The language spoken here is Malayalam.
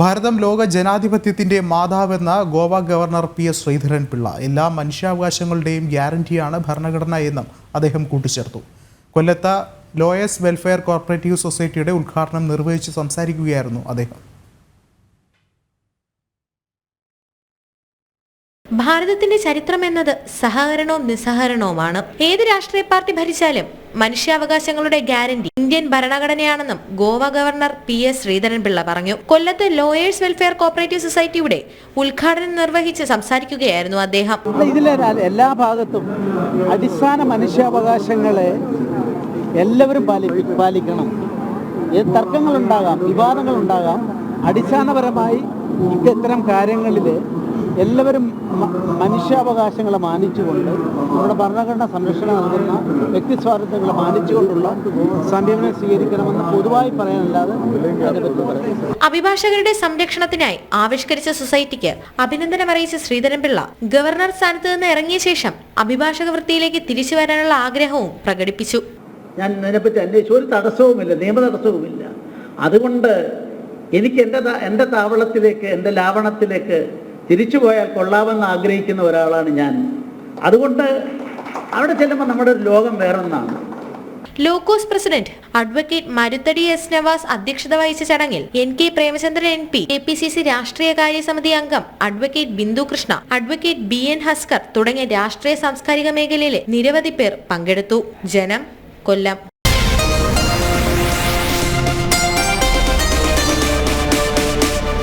ഭാരതം ലോക ജനാധിപത്യത്തിന്റെ മാതാവെന്ന ഗോവ ഗവർണർ PS ശ്രീധരൻപിള്ള എല്ലാ മനുഷ്യാവകാശങ്ങളുടെയും ഗ്യാരണ്ടിയാണ് ഭരണഘടന എന്നും അദ്ദേഹം കൂട്ടിച്ചേർത്തു. കൊല്ലത്ത് ലോയേഴ്സ് വെൽഫെയർ കോർപ്പറേറ്റീവ് സൊസൈറ്റിയുടെ ഉദ്ഘാടനം നിർവഹിച്ച് സംസാരിക്കുകയായിരുന്നു അദ്ദേഹം. ഭാരതത്തിന്റെ ചരിത്രം എന്നത് സഹകരണവും നിസ്സഹകരണവുമാണ്. ഏത് രാഷ്ട്രീയ party ഭരിച്ചാലും മനുഷ്യാവകാശങ്ങളുടെ guarantee Indian ഭരണഘടനയാണെന്നും Goa governor PS Sreedharan Pillai പറഞ്ഞു. കൊല്ലത്ത് ലോയേഴ്സ് വെൽഫെയർ കോർപ്പറേറ്റീവ് സൊസൈറ്റിയുടെ ഉദ്ഘാടനം നിർവഹിച്ച് സംസാരിക്കുകയായിരുന്നു അദ്ദേഹം. ഇതിലെ എല്ലാ ഭാഗത്തും അടിസ്ഥാന മനുഷ്യാവകാശങ്ങളെ എല്ലാവരും പാലിക്കണം. തർക്കങ്ങളുണ്ടാകാം, വിവാദങ്ങളുണ്ടാകാം. അടിസ്ഥാനപരമായി ഇത്തരം കാര്യങ്ങളിൽ എല്ലാവരും മനുഷ്യാവകാശങ്ങളെ മാനിച്ചുകൊണ്ട് നമ്മുടെ ഭരണഘടന സംരക്ഷണം നൽകുന്ന വ്യക്തി സ്വാതന്ത്ര്യങ്ങളെ മാനിച്ചുകൊണ്ടുള്ള സമീപനം സ്വീകരിക്കണമെന്ന് പൊതുവായി പറയാനല്ലാതെ അതിനെപ്പറ്റി പറയാം. അഭിഭാഷകരുടെ സംരക്ഷണത്തിനായി ആവിഷ്കരിച്ച സൊസൈറ്റിക്ക് അഭിനന്ദനം അറിയിച്ച ശ്രീധരൻപിള്ള ഗവർണർ സ്ഥാനത്ത് നിന്ന് ഇറങ്ങിയ ശേഷം അഭിഭാഷക വൃത്തിയിലേക്ക് തിരിച്ചു വരാനുള്ള ആഗ്രഹവും പ്രകടിപ്പിച്ചു. ഞാൻ ഇതിനെപ്പറ്റി അന്വേഷിച്ചു, ഒരു തടസ്സവുമില്ല, നിയമ തടസ്സവുമില്ല. അതുകൊണ്ട് എനിക്ക് എൻ്റെ താവളത്തിലേക്ക്, എൻ്റെ ലാവണത്തിലേക്ക് തിരിച്ചു പോയാൽ കൊള്ളാമെന്ന് ആഗ്രഹിക്കുന്ന ഒരാളാണ് ഞാൻ. അതുകൊണ്ട് അവിടെ ചെല്ലുമ്പോൾ നമ്മുടെ ഒരു ലോകം വേറൊന്നാണ്. ലോക്കോസ് president advocate Maruthady S Navas അധ്യക്ഷത വഹിച്ച ചടങ്ങിൽ NK പ്രേമചന്ദ്രൻ MP, KPCC രാഷ്ട്രീയകാര്യ സമിതി അംഗം advocate Bindu Krishna, advocate BN Haskar തുടങ്ങിയ രാഷ്ട്രീയ സാംസ്കാരിക മേഖലയിലെ നിരവധി പേർ പങ്കെടുത്തു. ജനം, കൊല്ലം.